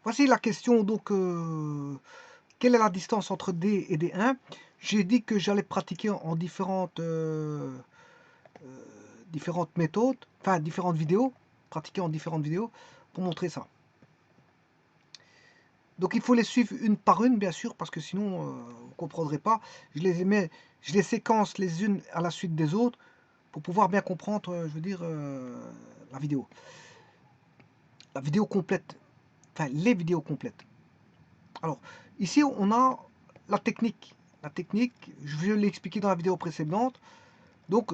Voici la question, donc, quelle est la distance entre D et D1? J'ai dit que j'allais pratiquer en différentes méthodes, enfin différentes vidéos, pratiquer en différentes vidéos pour montrer ça. Donc il faut les suivre une par une, bien sûr, parce que sinon vous ne comprendrez pas. Je les séquence les unes à la suite des autres pour pouvoir bien comprendre, je veux dire, la vidéo. La vidéo complète, enfin les vidéos complètes. Alors, ici on a la technique. La technique, je vais l'expliquer dans la vidéo précédente. Donc,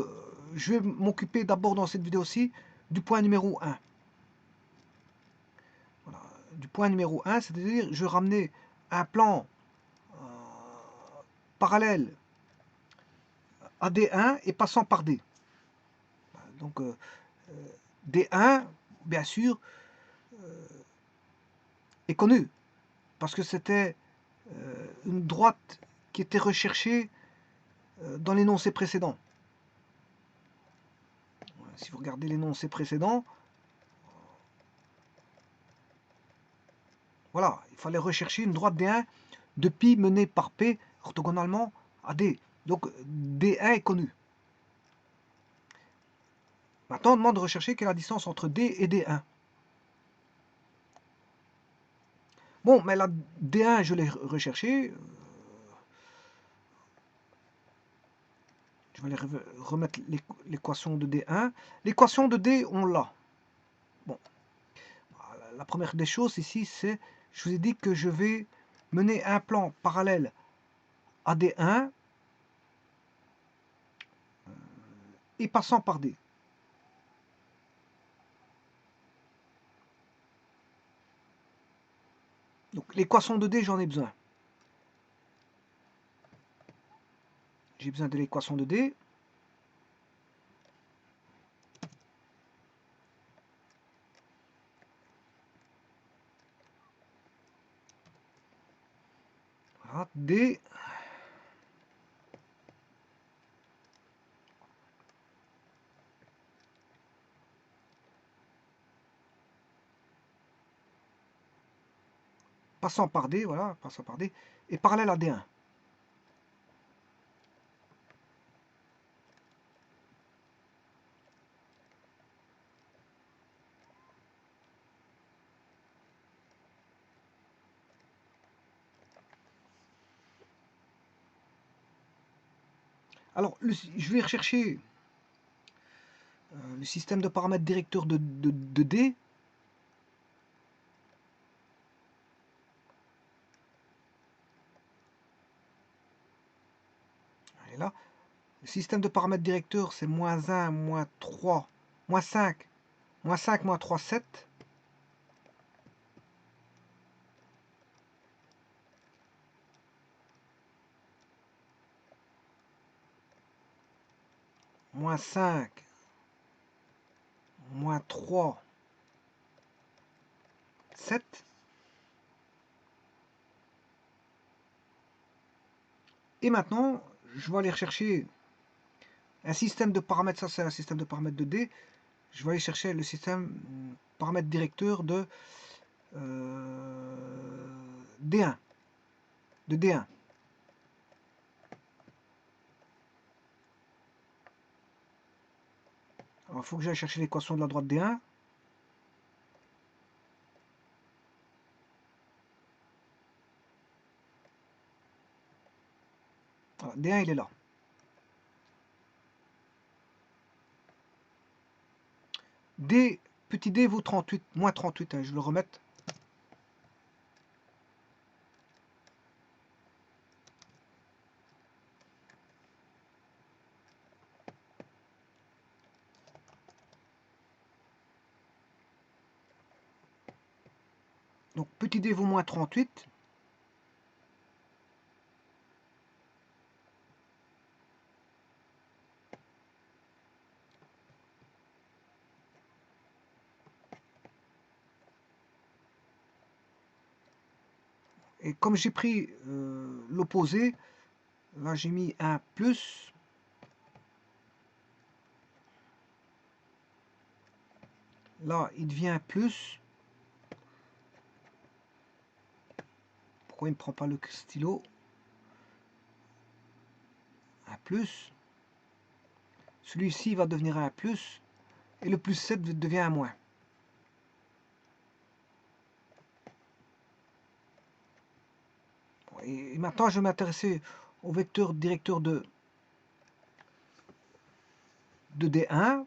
je vais m'occuper d'abord dans cette vidéo-ci du point numéro 1. Voilà. Du point numéro 1, c'est-à-dire je ramener un plan parallèle à D1 et passant par D. Donc D1, bien sûr, est connu parce que c'était une droite qui était recherchée dans l'énoncé précédent. Si vous regardez l'énoncé précédent, voilà, il fallait rechercher une droite D1 de pi menée par P orthogonalement à D. Donc D1 est connu. Maintenant, on demande de rechercher quelle est la distance entre D et D1. Bon, mais la D1, je l'ai recherché. Je vais aller remettre l'équation de D1. L'équation de D, on l'a. Bon, la première des choses ici, c'est, je vous ai dit que je vais mener un plan parallèle à D1 et passant par D. Donc l'équation de D, j'en ai besoin. J'ai besoin de l'équation de D. Voilà, D. Passant par D, voilà, passant par D, et parallèle à D1. Alors, je vais rechercher le système de paramètres directeurs de D. Et là, le système de paramètres directeurs, c'est moins 1, moins 3, moins 5, moins 5, moins 3, 7. Moins 5, moins 3, 7. Et maintenant, je vais aller rechercher un système de paramètres, ça c'est un système de paramètres de D. Je vais aller chercher le système paramètres directeur de D1. De D1. Alors, il faut que j'aille chercher l'équation de la droite D1. Voilà, D1, il est là. D, petit d vaut 38, moins 38, hein, je le remette. Donc petit d vaut moins 38. Et comme j'ai pris l'opposé, là j'ai mis un plus. Là il devient plus. Pourquoi il ne prend pas le stylo? Un plus. Celui-ci va devenir un plus. Et le plus 7 devient un moins. Et maintenant, je vais m'intéresser au vecteur directeur de D1.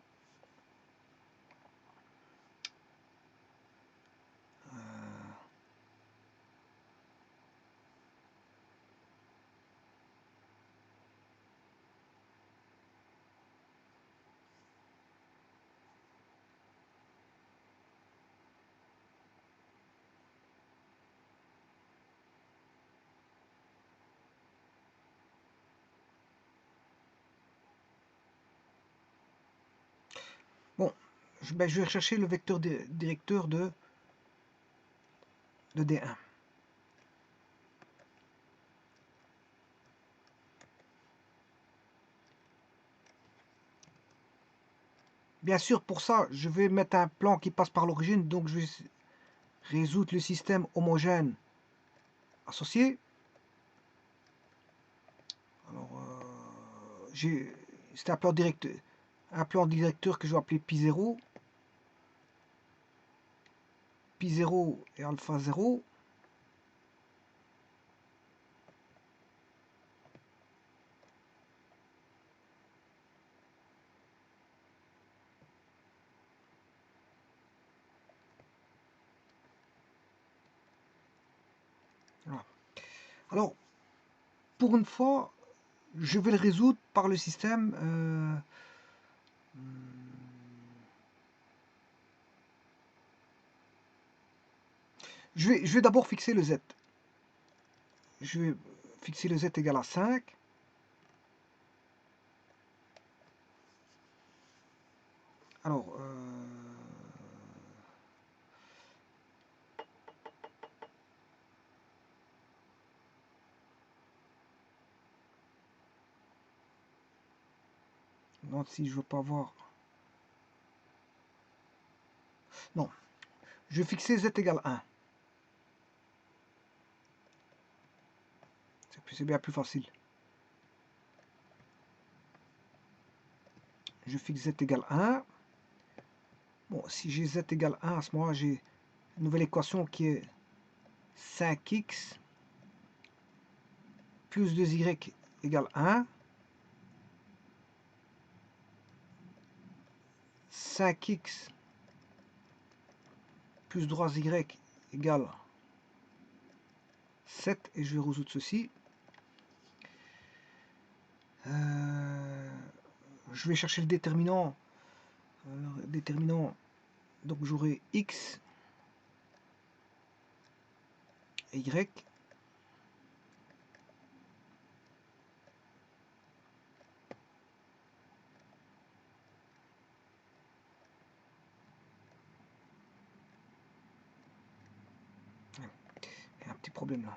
Bon, je vais rechercher le vecteur directeur de D1. Bien sûr, pour ça, je vais mettre un plan qui passe par l'origine, donc je vais résoudre le système homogène associé. Alors, c'est un plan directeur que je vais appeler pi0. Pi0 et alpha 0. Voilà. Alors, pour une fois, je vais le résoudre par le système je vais d'abord fixer le z. Je vais fixer le z égal à 5. Alors, non, si je veux pas voir. Non, je vais fixer z égale 1. C'est bien plus facile. Je fixe z égale 1. Bon, si j'ai z égale 1, à ce moment-là, j'ai une nouvelle équation qui est 5x plus 2y égale 1. 5x plus 3y égale 7. Et je vais résoudre ceci. Je vais chercher le déterminant. Donc j'aurai x et y. Il y a un petit problème là.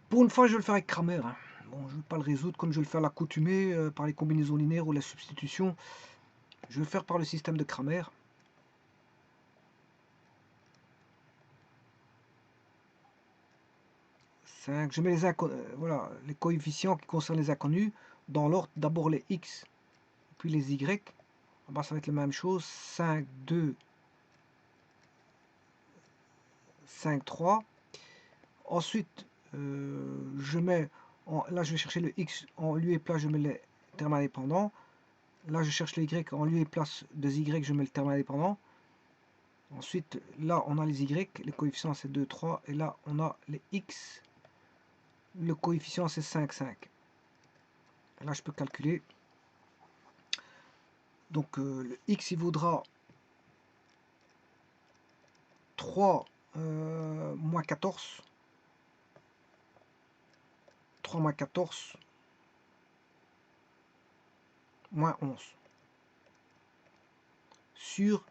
Pour une fois, je vais le faire avec Cramer. Hein. Bon, je ne vais pas le résoudre comme je vais le faire à l'accoutumée par les combinaisons linéaires ou la substitution. Je vais le faire par le système de Cramer. Je mets voilà, les coefficients qui concernent les inconnus dans l'ordre, d'abord les x, puis les y. En bas, ça va être la même chose. 5, 2, 5, 3. Ensuite, je mets, là je vais chercher le x en lieu et place, je mets les termes indépendants. Là je cherche le y en lieu et place des y, je mets le terme indépendant. Ensuite, là on a les y, les coefficients c'est 2, 3, et là on a les x, le coefficient c'est 5, 5. Et là je peux calculer. Donc le x il vaudra 3 moins 14. 3 moins 14 moins 11 sur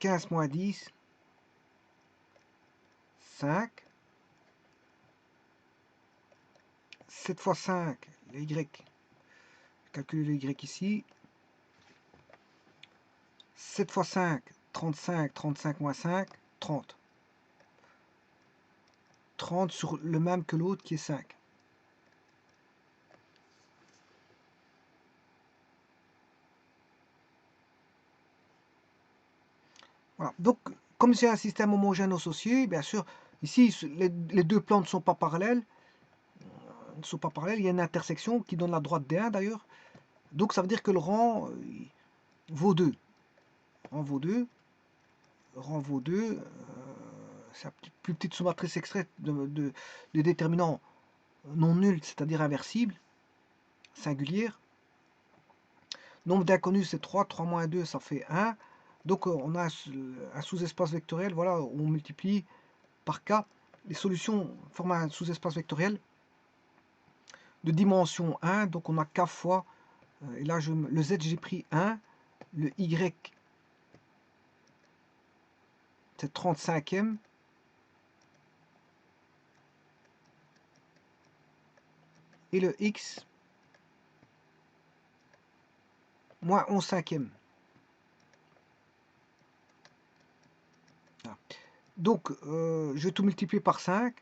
15 moins 10, 5. 7 fois 5, les Y. Calculer le Y ici. 7 fois 5, 35, 35 moins 5, 30. 30 sur le même que l'autre qui est 5. Voilà. Donc, comme c'est un système homogène associé, bien sûr, ici, les deux plans ne sont pas parallèles. Il y a une intersection qui donne la droite D1 d'ailleurs. Donc, ça veut dire que le rang vaut 2. Rang vaut 2. Rang vaut 2. C'est la plus petite sous-matrice extraite de déterminants non nuls, c'est-à-dire inversibles, singulières. Nombre d'inconnus, c'est 3. 3 moins 2, ça fait 1. Donc, on a un sous-espace vectoriel, voilà, où on multiplie par K. Les solutions forment un sous-espace vectoriel de dimension 1. Donc, on a K fois, et là, le Z, j'ai pris 1. Le Y, c'est 35e. Et le X, moins 11 cinquième. Voilà. Donc, je vais tout multiplier par 5.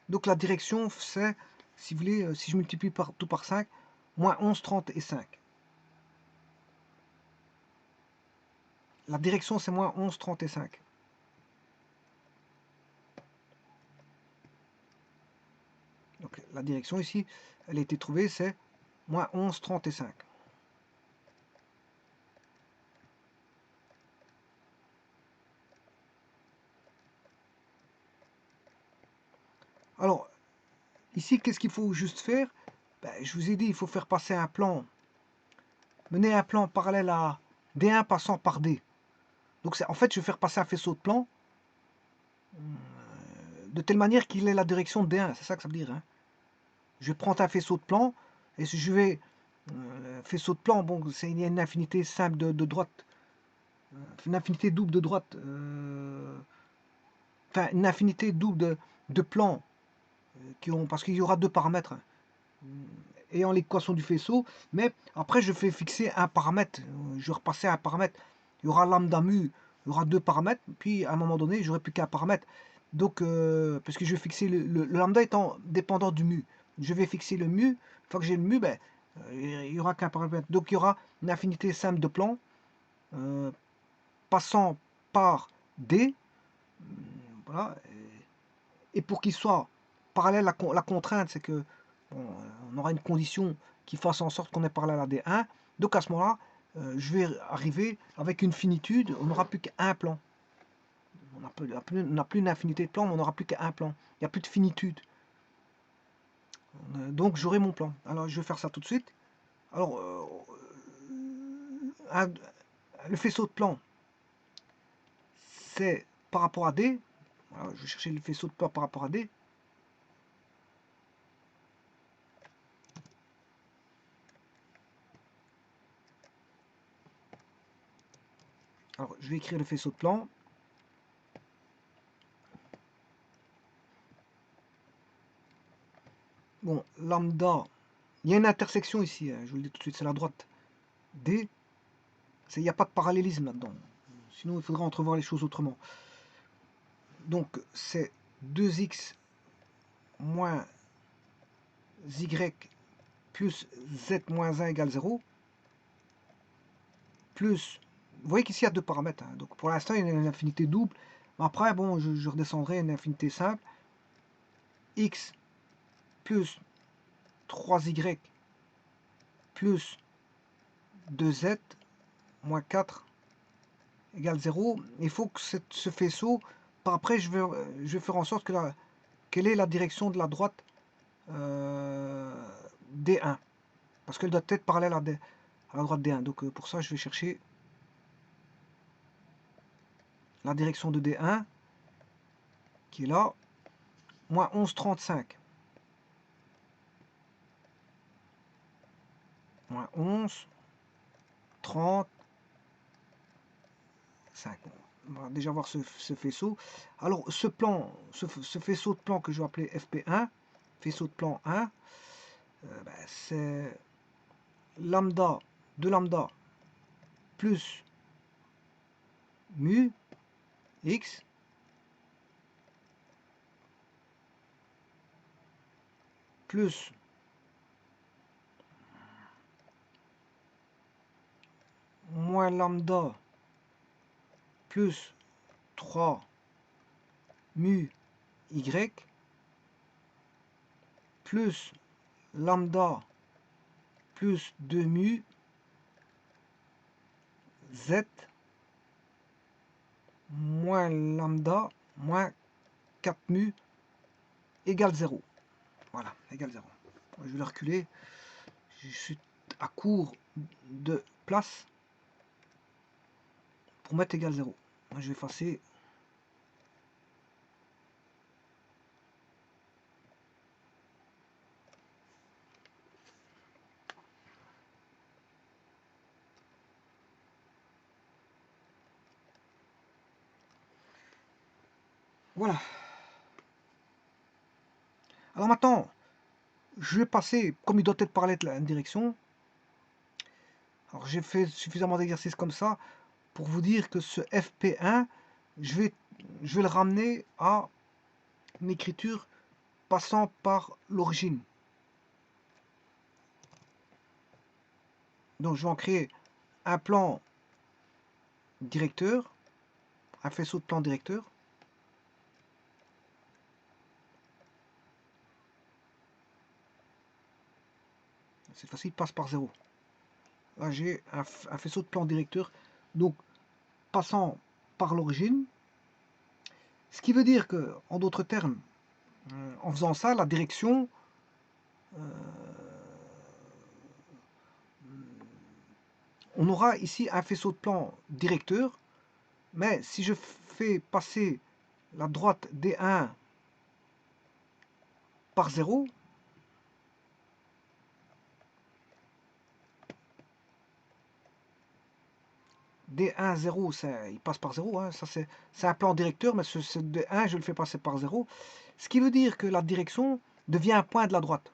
Donc, la direction, c'est, si vous voulez, si je multiplie tout par 5, moins 11, 30 et 5. La direction, c'est moins 11, 30 et 5. Donc, la direction ici, elle a été trouvée, c'est moins 11, 30 et 5. Alors, ici, qu'est-ce qu'il faut juste faire? Ben, je vous ai dit, il faut faire passer un plan, mener un plan parallèle à D1 passant par D. Donc, en fait, je vais faire passer un faisceau de plan de telle manière qu'il ait la direction de D1. C'est ça que ça veut dire. Hein. Je vais prendre un faisceau de plan, et si je vais... faisceau de plan, bon, il y a une infinité simple de droite, une infinité double de droite, enfin, une infinité double de plans, parce qu'il y aura deux paramètres ayant l'équation du faisceau, mais après je fais fixer un paramètre, je vais repasser un paramètre, il y aura lambda mu, il y aura deux paramètres, puis à un moment donné, j'aurai plus qu'un paramètre, donc, parce que je vais fixer le lambda étant dépendant du mu, je vais fixer le mu, une fois que j'ai le mu, ben, il n'y aura qu'un paramètre, donc il y aura une infinité simple de plans, passant par D, voilà, et pour qu'il soit parallèle, la contrainte, c'est que bon, on aura une condition qui fasse en sorte qu'on est parallèle à D1. Donc à ce moment-là, je vais arriver avec une finitude, on n'aura plus qu'un plan. On n'a plus une infinité de plans, mais on n'aura plus qu'un plan. Il n'y a plus de finitude. Donc j'aurai mon plan. Alors je vais faire ça tout de suite. Alors, le faisceau de plan, c'est par rapport à D. Alors, je vais chercher le faisceau de plan par rapport à D. Alors, je vais écrire le faisceau de plan. Bon, lambda, il y a une intersection ici, hein, je vous le dis tout de suite, c'est la droite D. Il n'y a pas de parallélisme là-dedans. Sinon, il faudra entrevoir les choses autrement. Donc, c'est 2x moins y plus z moins 1 égale 0. Plus, vous voyez qu'ici, il y a deux paramètres. Hein. Donc, pour l'instant, il y a une infinité double. Mais après, bon, je redescendrai à une infinité simple. X plus 3y plus 2z moins 4 égale 0. Il faut que ce faisceau, par après, je vais faire en sorte que quelle est la direction de la droite D1. Parce qu'elle doit être parallèle à la droite D1. Donc pour ça, je vais chercher la direction de D1, qui est là, moins 11,35. Moins 11, 30, 5. On va déjà voir ce faisceau. Alors, ce plan, ce faisceau de plan que je vais appeler FP1, faisceau de plan 1, ben, c'est lambda, 2 lambda plus mu x plus moins lambda plus 3 mu y plus lambda plus 2 mu z moins lambda moins 4 mu égale 0. Voilà, égale 0. Je vais le reculer. Je suis à court de place pour mettre égal 0. Je vais effacer. Voilà. Alors maintenant, je vais passer, comme il doit être parallèle à la direction. Alors j'ai fait suffisamment d'exercices comme ça pour vous dire que ce FP1, je vais le ramener à une écriture passant par l'origine. Donc je vais en créer un plan directeur, un faisceau de plan directeur. Cette fois-ci, il passe par 0. Là, j'ai un faisceau de plan directeur, donc passant par l'origine. Ce qui veut dire que, en d'autres termes, en faisant ça, la direction on aura ici un faisceau de plan directeur, mais si je fais passer la droite D1 par 0, D1, 0, il passe par 0, hein, ça c'est un plan directeur, mais ce D1, je le fais passer par 0, ce qui veut dire que la direction devient un point de la droite.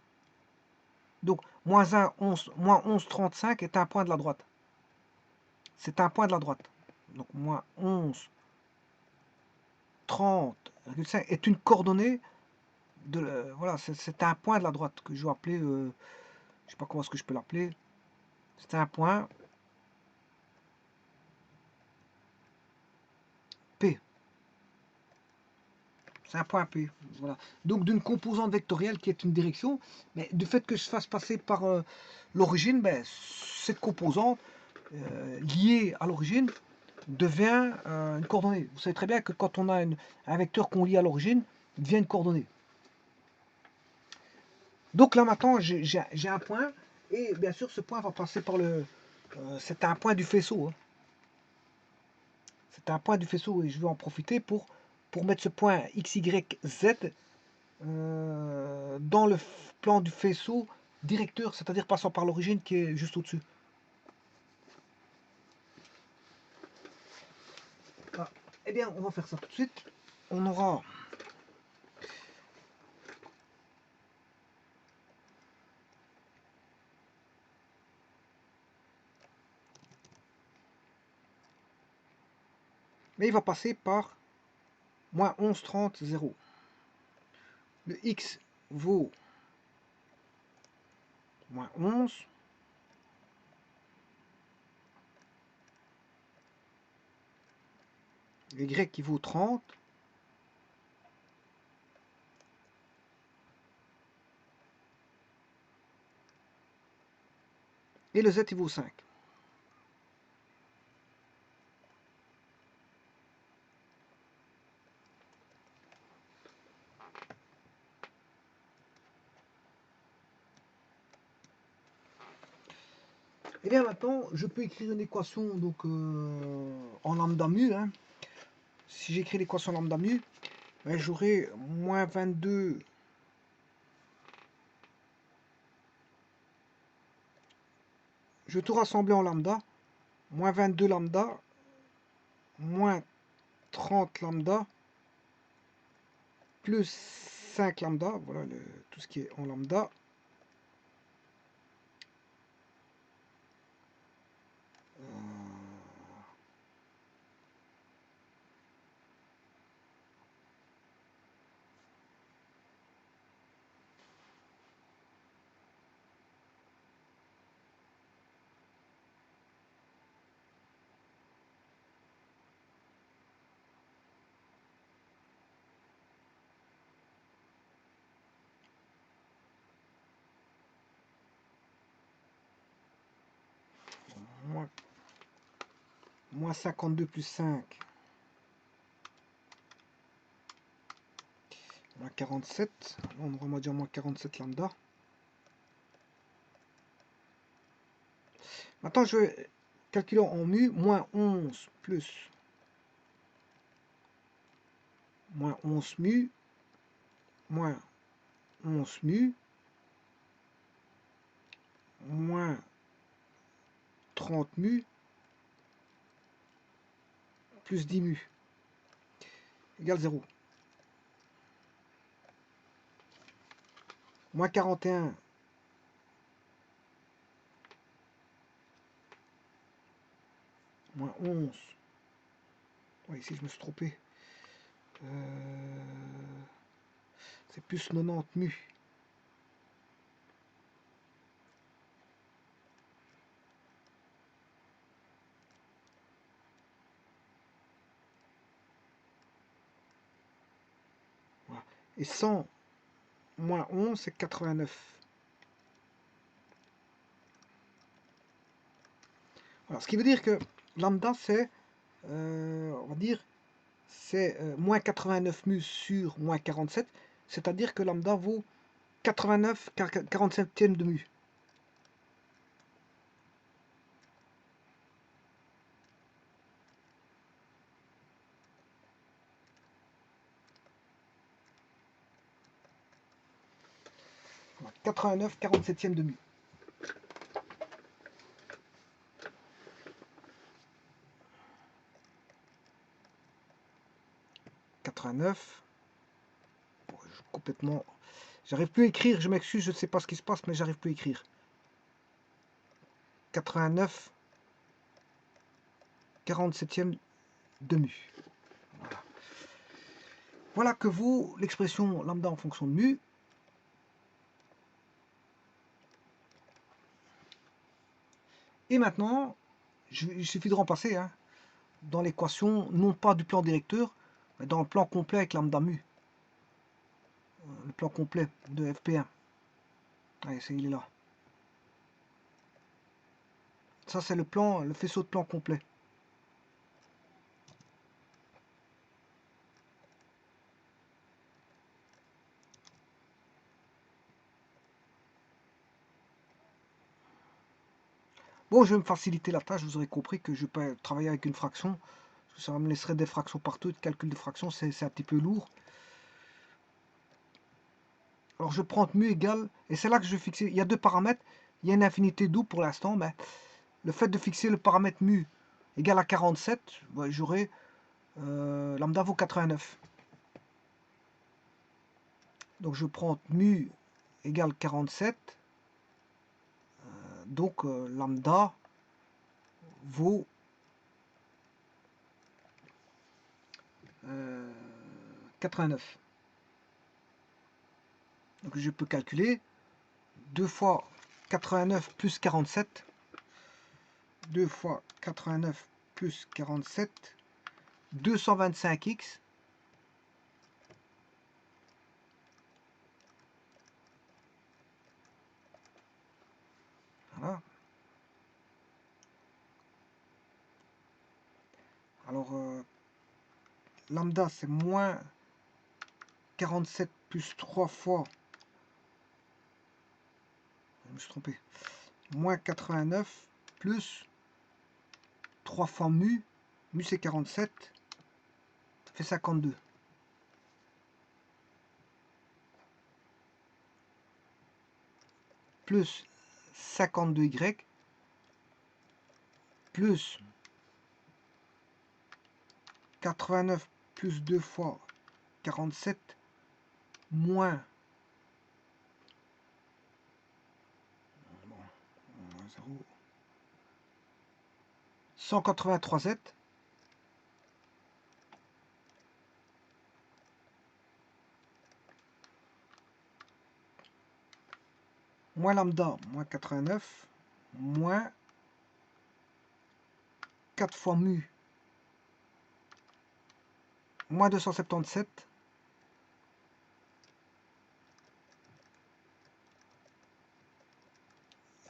Donc, moins 1, 11, moins 11, 35 est un point de la droite. C'est un point de la droite. Donc, moins 11, 30,5 est une coordonnée de... voilà, c'est un point de la droite que je vais appeler... je ne sais pas comment est-ce que je peux l'appeler. C'est un point P. C'est un point P. Voilà. Donc d'une composante vectorielle qui est une direction, mais du fait que je fasse passer par l'origine, ben, cette composante liée à l'origine devient une coordonnée. Vous savez très bien que quand on a un vecteur qu'on lie à l'origine, il devient une coordonnée. Donc là maintenant, j'ai un point, et bien sûr ce point va passer par le... c'est un point du faisceau. Hein. C'est un point du faisceau et je vais en profiter pour mettre ce point x, y, z dans le plan du faisceau directeur, c'est-à-dire passant par l'origine qui est juste au-dessus. Ah, eh bien, on va faire ça tout de suite. On aura mais il va passer par moins 11, 30, 0. Le x vaut moins 11. Le y qui vaut 30. Et le z il vaut 5. Et bien maintenant, je peux écrire une équation donc, en lambda mu. Hein. Si j'écris l'équation lambda mu, ben, j'aurai moins 22 je vais tout rassembler en lambda, moins 22 lambda, moins 30 lambda plus 5 lambda, voilà tout ce qui est en lambda, moins 52 plus 5, moins 47, on va dire moins 47 lambda. Maintenant je vais calculer en mu, moins 11 plus moins 11 mu, moins 11 mu, moins 30 mu, plus 10 mu, égale 0. Moins 41, moins 11. Ouais, ici je me suis trompé. C'est plus 90 mu. Voilà. Et 100 moins 11, c'est 89. Voilà. Ce qui veut dire que lambda, c'est, on va dire, c'est moins 89 mu sur moins 47. C'est-à-dire que lambda vaut 89 47e de mu. Voilà. 89 47e de mu. Complètement. J'arrive plus à écrire, je m'excuse, je ne sais pas ce qui se passe, mais j'arrive plus à écrire. 89 47e de mu. Voilà. Voilà que vaut l'expression lambda en fonction de mu. Et maintenant, il suffit de remplacer dans l'équation, non pas du plan directeur, mais dans le plan complet avec lambda mu. Le plan complet de FP1. Allez, il est là. Ça, c'est le plan, le faisceau de plan complet. Bon, je vais me faciliter la tâche, vous aurez compris que je peux travailler avec une fraction, parce que ça me laisserait des fractions partout, le calcul de fractions, c'est un petit peu lourd. Alors je prends mu égale, et c'est là que je vais fixer, il y a deux paramètres, il y a une infinité double pour l'instant, mais le fait de fixer le paramètre mu égale à 47, ouais, j'aurai lambda vaut 89. Donc je prends mu égale 47, donc lambda vaut 89. Donc je peux calculer 2 fois 89 plus 47, 2 fois 89 plus 47, 225x, voilà. Alors lambda c'est moins 47 plus 3 fois, je me suis trompé, moins 89 plus 3 fois mu c'est 47, ça fait 52. Plus 52y plus 89 plus 2 fois 47 moins 0, 183Z moins lambda moins 89 moins 4 fois mu moins 277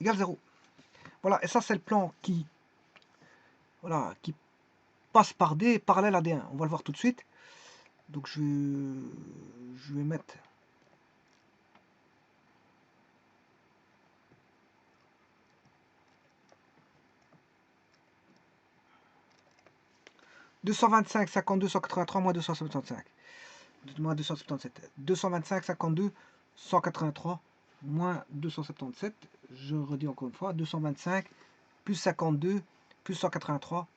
égale 0. Voilà, et ça c'est le plan qui, voilà, qui passe par D parallèle à D1. On va le voir tout de suite. Donc je vais mettre 225, 52, 183, moins 275. Moins 277. 225, 52, 183, moins 277. Je redis encore une fois. 225, plus 52, plus 183,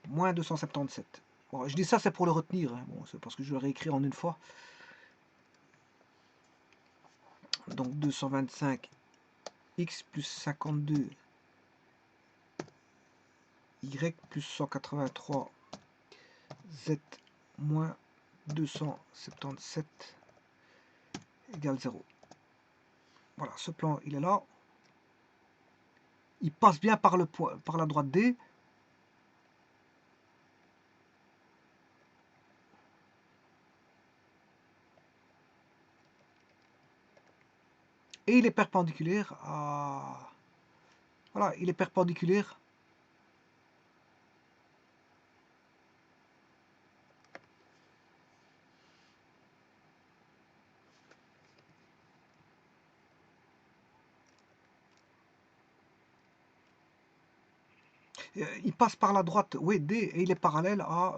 moins 277. Bon, je dis ça, c'est pour le retenir. Hein. Bon, c'est parce que je vais le réécrire en une fois. Donc 225 x plus 52 y plus 183 z moins 277 égale 0. Voilà, ce plan, il est là. Il passe bien par le point, par la droite D. Et il est perpendiculaire à... Voilà, il est perpendiculaire il passe par la droite, oui, D, et il est parallèle à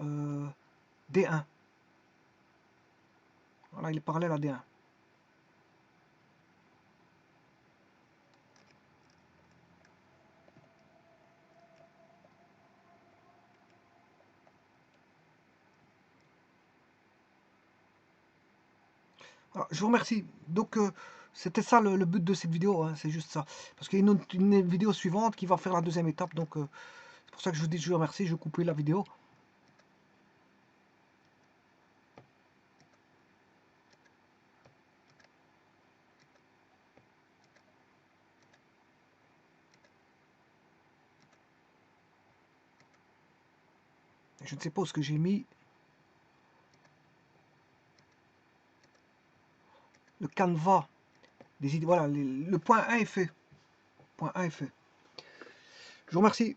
D1. Voilà, il est parallèle à D1. Voilà, je vous remercie. Donc, c'était ça le but de cette vidéo, hein, c'est juste ça. Parce qu'il y a une vidéo suivante qui va faire la deuxième étape, donc c'est pour ça que je vous dis je vous remercie, je vais couper la vidéo. Je ne sais pas où ce que j'ai mis. Le canevas des idées. Voilà, le point 1 est fait. Point 1 est fait. Je vous remercie.